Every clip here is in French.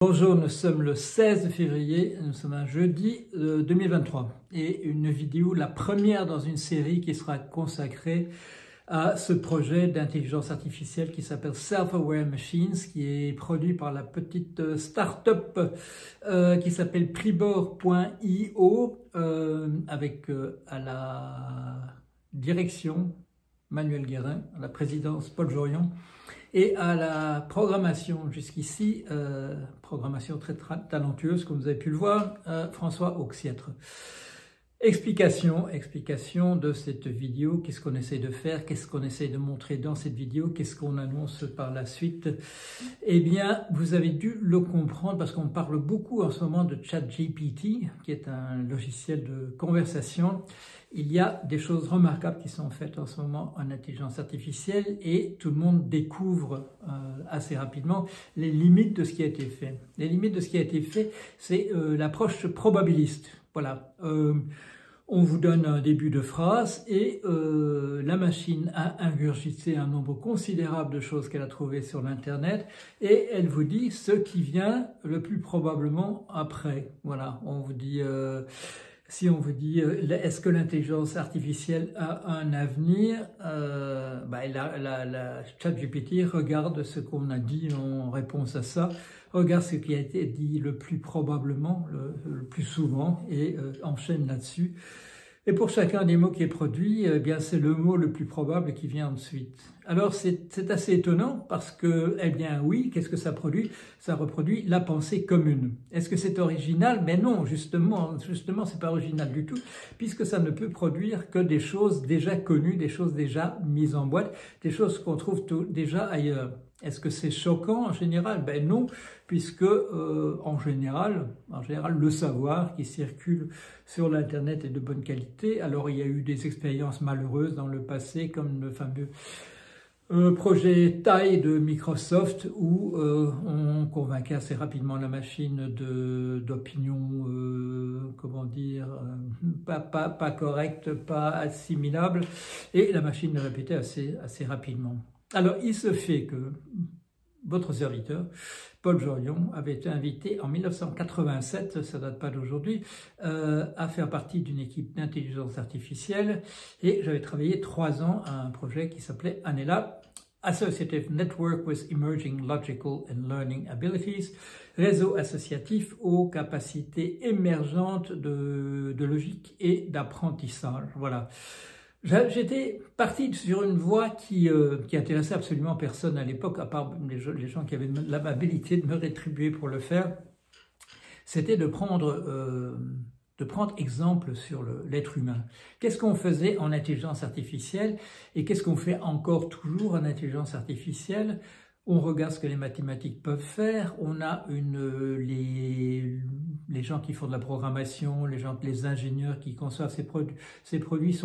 Bonjour, nous sommes le 16 février, nous sommes un jeudi 2023 et une vidéo, la première dans une série qui sera consacrée à ce projet d'intelligence artificielle qui s'appelle Self-Aware Machines, qui est produit par la petite start-up qui s'appelle Pribor.io avec à la direction Manuel Guérin, à la présidence Paul Jorion, et à la programmation jusqu'ici, programmation très talentueuse, comme vous avez pu le voir, François Auxiètre. Explication de cette vidéo, qu'est-ce qu'on essaie de faire, qu'est-ce qu'on essaie de montrer dans cette vidéo, qu'est-ce qu'on annonce par la suite. Eh bien, vous avez dû le comprendre parce qu'on parle beaucoup en ce moment de ChatGPT, qui est un logiciel de conversation. Il y a des choses remarquables qui sont faites en ce moment en intelligence artificielle et tout le monde découvre assez rapidement les limites de ce qui a été fait. Les limites de ce qui a été fait, c'est l'approche probabiliste. Voilà. On vous donne un début de phrase et la machine a ingurgité un nombre considérable de choses qu'elle a trouvées sur l'internet et elle vous dit ce qui vient le plus probablement après. Voilà, on vous dit, si on vous dit est-ce que l'intelligence artificielle a un avenir, la ChatGPT regarde ce qu'on a dit en réponse à ça, regarde ce qui a été dit le plus probablement, le plus souvent, et enchaîne là-dessus. Et pour chacun des mots qui est produit, eh bien c'est le mot le plus probable qui vient ensuite. Alors c'est assez étonnant parce que, eh bien oui, qu'est-ce que ça produit? Ça reproduit la pensée commune. Est-ce que c'est original? Mais non, justement, c'est pas original du tout, puisque ça ne peut produire que des choses déjà connues, des choses déjà mises en boîte, des choses qu'on trouve déjà ailleurs. Est-ce que c'est choquant en général? Ben non, puisque en général, le savoir qui circule sur l'Internet est de bonne qualité. Alors il y a eu des expériences malheureuses dans le passé, comme le fameux projet TAI de Microsoft, où on convainquait assez rapidement la machine d'opinions, comment dire, pas correctes, pas assimilables, et la machine le répétait assez rapidement. Alors, il se fait que votre serviteur, Paul Jorion, avait été invité en 1987, ça date pas d'aujourd'hui, à faire partie d'une équipe d'intelligence artificielle et j'avais travaillé 3 ans à un projet qui s'appelait ANELA, Associative Network with Emerging Logical and Learning Abilities, réseau associatif aux capacités émergentes de logique et d'apprentissage. Voilà. J'étais parti sur une voie qui intéressait absolument personne à l'époque, à part les gens qui avaient l'amabilité de me rétribuer pour le faire. C'était de prendre exemple sur l'être humain. Qu'est-ce qu'on faisait en intelligence artificielle et qu'est-ce qu'on fait encore toujours en intelligence artificielle? On regarde ce que les mathématiques peuvent faire, on a les gens qui font de la programmation, les ingénieurs qui conçoivent ces produits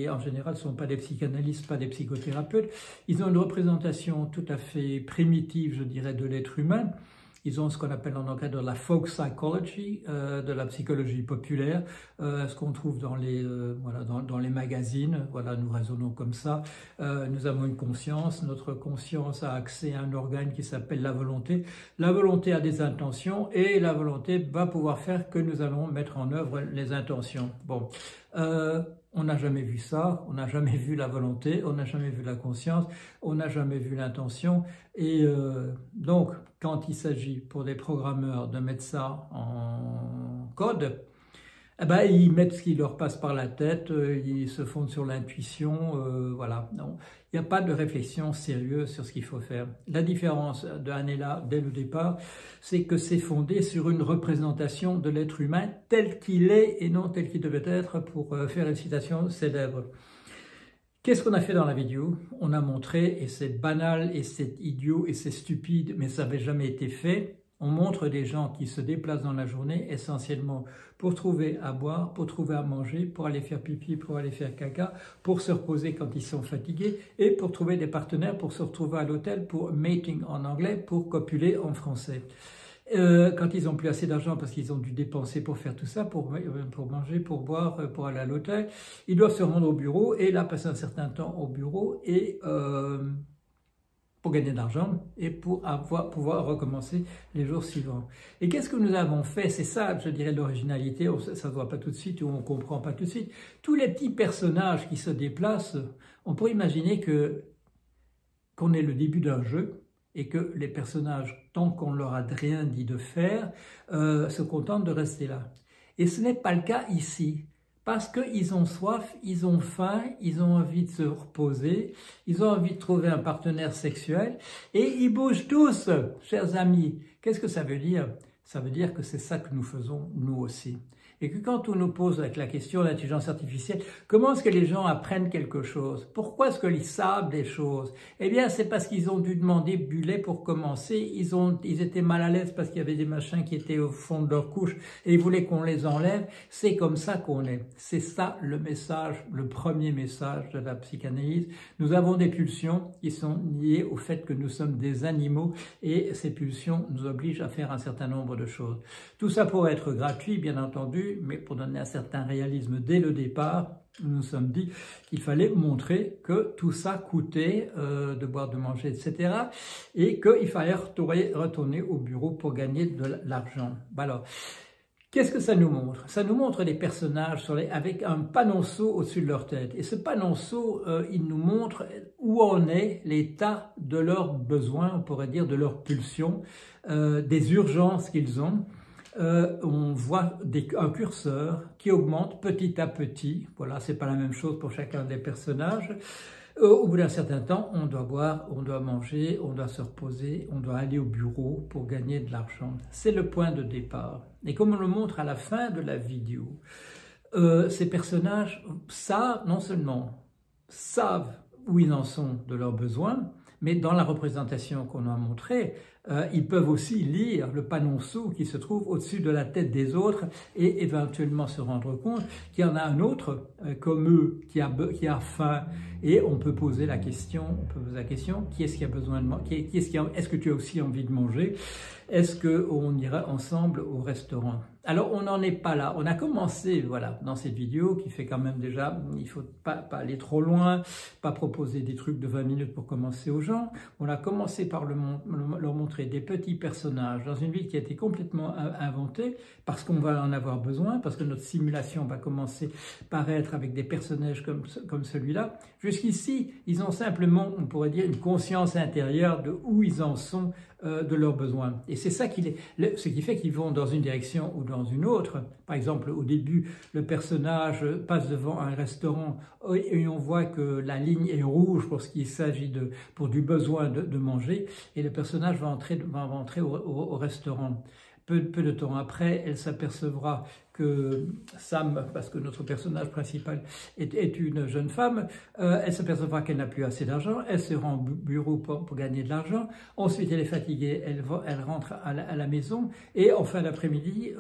en général, sont pas des psychanalystes, pas des psychothérapeutes. Ils ont une représentation tout à fait primitive, je dirais, de l'être humain. Ils ont ce qu'on appelle en anglais de la folk psychology, de la psychologie populaire, ce qu'on trouve dans les magazines. Voilà, nous raisonnons comme ça. Nous avons une conscience. Notre conscience a accès à un organe qui s'appelle la volonté. La volonté a des intentions et la volonté va pouvoir faire que nous allons mettre en œuvre les intentions. Bon. On n'a jamais vu ça, on n'a jamais vu la volonté, on n'a jamais vu la conscience, on n'a jamais vu l'intention. Et donc, quand il s'agit pour des programmeurs de mettre ça en code, eh ben, ils mettent ce qui leur passe par la tête, ils se fondent sur l'intuition, voilà. Non, il n'y a pas de réflexion sérieuse sur ce qu'il faut faire. La différence de ANELA dès le départ, c'est que c'est fondé sur une représentation de l'être humain tel qu'il est et non tel qu'il devait être, pour faire une citation célèbre. Qu'est-ce qu'on a fait dans la vidéo? On a montré, et c'est banal, et c'est idiot, et c'est stupide, mais ça n'avait jamais été fait. On montre des gens qui se déplacent dans la journée essentiellement pour trouver à boire, pour trouver à manger, pour aller faire pipi, pour aller faire caca, pour se reposer quand ils sont fatigués et pour trouver des partenaires, pour se retrouver à l'hôtel, pour mating en anglais, pour copuler en français. Quand ils n'ont plus assez d'argent parce qu'ils ont dû dépenser pour faire tout ça, pour manger, pour boire, pour aller à l'hôtel, ils doivent se rendre au bureau et là passer un certain temps au bureau et pour gagner de l'argent et pour pouvoir recommencer les jours suivants. Et qu'est-ce que nous avons fait? C'est ça, je dirais, l'originalité, ça ne se voit pas tout de suite ou on ne comprend pas tout de suite. Tous les petits personnages qui se déplacent, on pourrait imaginer qu'on est le début d'un jeu et que les personnages, tant qu'on ne leur a rien dit de faire, se contentent de rester là. Et ce n'est pas le cas ici. Parce qu'ils ont soif, ils ont faim, ils ont envie de se reposer, ils ont envie de trouver un partenaire sexuel et ils bougent tous, chers amis. Qu'est-ce que ça veut dire? Ça veut dire que c'est ça que nous faisons nous aussi. Et que quand on nous pose avec la question de l'intelligence artificielle, comment est-ce que les gens apprennent quelque chose? Pourquoi est-ce qu'ils savent des choses? Eh bien, c'est parce qu'ils ont dû demander Bullet pour commencer. Ils étaient mal à l'aise parce qu'il y avait des machins qui étaient au fond de leur couche et ils voulaient qu'on les enlève. C'est comme ça qu'on est. C'est ça le message, le premier message de la psychanalyse. Nous avons des pulsions qui sont liées au fait que nous sommes des animaux et ces pulsions nous obligent à faire un certain nombre de choses. Tout ça pourrait être gratuit, bien entendu, mais pour donner un certain réalisme dès le départ, nous nous sommes dit qu'il fallait montrer que tout ça coûtait de boire, de manger, etc. et qu'il fallait retourner au bureau pour gagner de l'argent. Alors, qu'est-ce que ça nous montre? Ça nous montre des personnages avec un panonceau au-dessus de leur tête. Et ce panonceau, il nous montre où en est l'état de leurs besoins, on pourrait dire de leurs pulsions, des urgences qu'ils ont. On voit un curseur qui augmente petit à petit. Voilà, c'est pas la même chose pour chacun des personnages. Au bout d'un certain temps, on doit boire, on doit manger, on doit se reposer, on doit aller au bureau pour gagner de l'argent. C'est le point de départ. Et comme on le montre à la fin de la vidéo, ces personnages non seulement savent où ils en sont de leurs besoins, mais dans la représentation qu'on a montrée, ils peuvent aussi lire le panonceau qui se trouve au-dessus de la tête des autres et éventuellement se rendre compte qu'il y en a un autre comme eux qui a faim. Et on peut poser la question, qui est-ce qui a besoin de manger? Est-ce que tu as aussi envie de manger? Est-ce qu'on ira ensemble au restaurant? Alors, on n'en est pas là. On a commencé, voilà, dans cette vidéo qui fait quand même déjà, il ne faut pas aller trop loin, pas proposer des trucs de 20 minutes pour commencer aux gens. On a commencé par leur montrer des petits personnages dans une ville qui a été complètement inventée parce qu'on va en avoir besoin, parce que notre simulation va commencer par être avec des personnages comme celui-là. Jusqu'ici, ils ont simplement, on pourrait dire, une conscience intérieure de où ils en sont de leurs besoins. Et c'est ça ce qui fait qu'ils vont dans une direction ou dans une autre. Par exemple, au début, le personnage passe devant un restaurant et on voit que la ligne est rouge pour ce qu'il s'agit pour du besoin de manger, et le personnage va entrer au restaurant. Peu de temps après, elle s'apercevra que Sam, parce que notre personnage principal est une jeune femme, elle s'apercevra qu'elle n'a plus assez d'argent, elle se rend au bureau pour gagner de l'argent, ensuite elle est fatiguée, elle rentre à la maison, et en fin d'après-midi,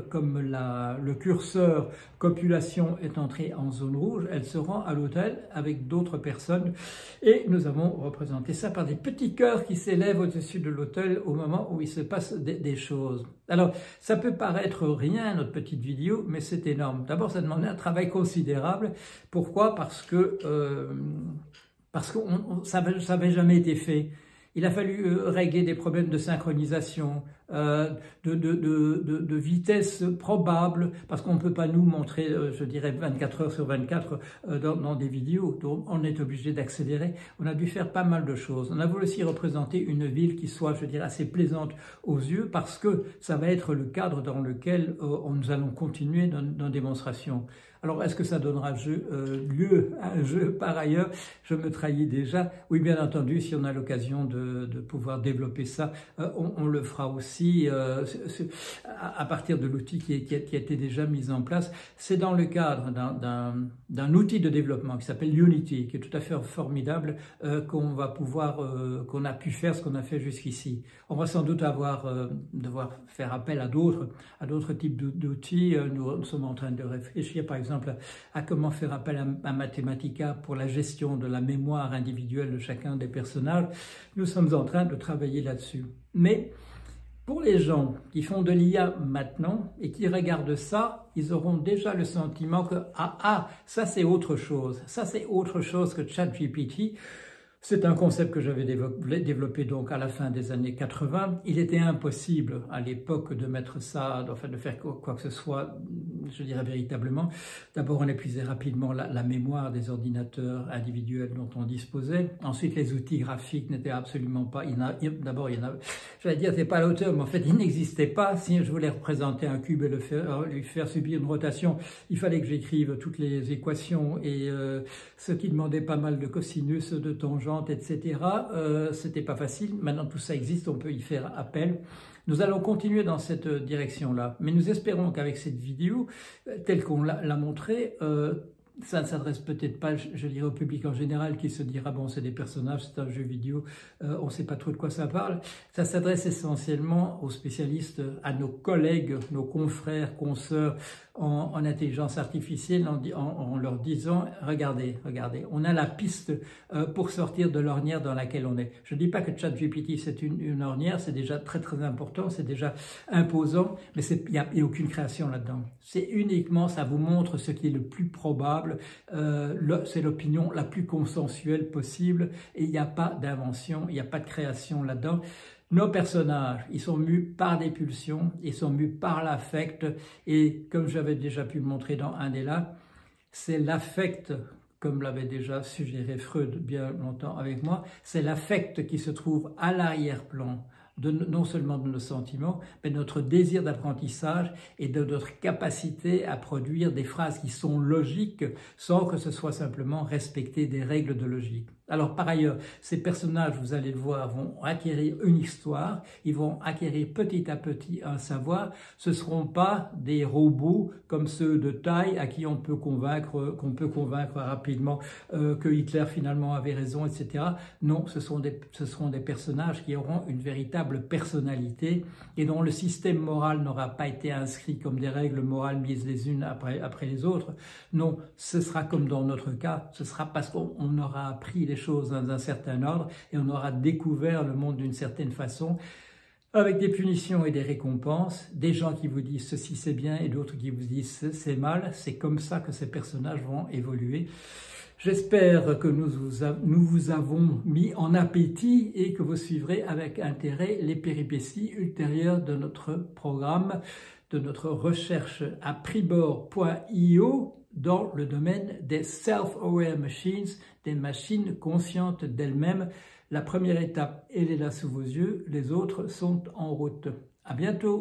comme le curseur copulation est entré en zone rouge, elle se rend à l'hôtel avec d'autres personnes, et nous avons représenté ça par des petits cœurs qui s'élèvent au-dessus de l'hôtel au moment où il se passe des choses. Alors, ça peut paraître rien, notre petite vidéo, mais c'est énorme. D'abord, ça demande un travail considérable. Pourquoi? Parce que ça n'avait jamais été fait. Il a fallu régler des problèmes de synchronisation, de vitesse probable, parce qu'on ne peut pas nous montrer, je dirais, 24 heures sur 24 dans des vidéos. Donc, on est obligé d'accélérer. On a dû faire pas mal de choses. On a voulu aussi représenter une ville qui soit, je dirais, assez plaisante aux yeux, parce que ça va être le cadre dans lequel nous allons continuer nos démonstrations. Alors, est-ce que ça donnera lieu à un jeu par ailleurs? Je me trahis déjà. Oui, bien entendu, si on a l'occasion de pouvoir développer ça, on le fera aussi à partir de l'outil qui a été déjà mis en place. C'est dans le cadre d'un outil de développement qui s'appelle Unity, qui est tout à fait formidable, qu'on a pu faire ce qu'on a fait jusqu'ici. On va sans doute devoir faire appel à d'autres types d'outils. Nous sommes en train de réfléchir, par exemple, à comment faire appel à Mathematica pour la gestion de la mémoire individuelle de chacun des personnages. Nous sommes en train de travailler là-dessus. Mais pour les gens qui font de l'IA maintenant et qui regardent ça, ils auront déjà le sentiment que ça c'est autre chose. Ça c'est autre chose que ChatGPT. C'est un concept que j'avais développé donc à la fin des années 80. Il était impossible à l'époque de mettre ça, enfin de faire quoi que ce soit, je dirais véritablement. D'abord, on épuisait rapidement la mémoire des ordinateurs individuels dont on disposait. Ensuite, les outils graphiques n'étaient absolument pas... D'abord, j'allais dire, c'est pas à la hauteur, mais en fait, ils n'existaient pas. Si je voulais représenter un cube et lui faire subir une rotation, il fallait que j'écrive toutes les équations et ce qui demandait pas mal de cosinus, de tangentes, etc. C'était pas facile. Maintenant, tout ça existe, on peut y faire appel. Nous allons continuer dans cette direction-là. Mais nous espérons qu'avec cette vidéo, telle qu'on l'a montrée, ça ne s'adresse peut-être pas, je dirais, au public en général qui se dira, bon, c'est des personnages, c'est un jeu vidéo, on ne sait pas trop de quoi ça parle. Ça s'adresse essentiellement aux spécialistes, à nos collègues, nos confrères, consoeurs en intelligence artificielle, en leur disant, regardez, on a la piste pour sortir de l'ornière dans laquelle on est. Je ne dis pas que ChatGPT c'est une ornière, c'est déjà très important, c'est déjà imposant, mais il n'y a aucune création là-dedans. C'est uniquement, ça vous montre ce qui est le plus probable, c'est l'opinion la plus consensuelle possible, et il n'y a pas d'invention, il n'y a pas de création là-dedans. Nos personnages, ils sont mus par des pulsions, ils sont mus par l'affect, et comme j'avais déjà pu le montrer dans un des là, c'est l'affect, comme l'avait déjà suggéré Freud bien longtemps avec moi, c'est l'affect qui se trouve à l'arrière-plan, non seulement de nos sentiments, mais de notre désir d'apprentissage et de notre capacité à produire des phrases qui sont logiques sans que ce soit simplement respecter des règles de logique. Alors par ailleurs, ces personnages, vous allez le voir, vont acquérir une histoire, ils vont acquérir petit à petit un savoir. Ce ne seront pas des robots comme ceux de taille à qui on peut convaincre rapidement que Hitler finalement avait raison, etc. Non, ce seront des personnages qui auront une véritable personnalité et dont le système moral n'aura pas été inscrit comme des règles morales mises les unes après les autres. Non, ce sera comme dans notre cas, ce sera parce qu'on aura appris les choses dans un certain ordre et on aura découvert le monde d'une certaine façon, avec des punitions et des récompenses, des gens qui vous disent ceci c'est bien et d'autres qui vous disent c'est mal. C'est comme ça que ces personnages vont évoluer. J'espère que nous vous avons mis en appétit et que vous suivrez avec intérêt les péripéties ultérieures de notre programme, de notre recherche à Pribor.io dans le domaine des self-aware machines, des machines conscientes d'elles-mêmes. La première étape, elle est là sous vos yeux, les autres sont en route. À bientôt!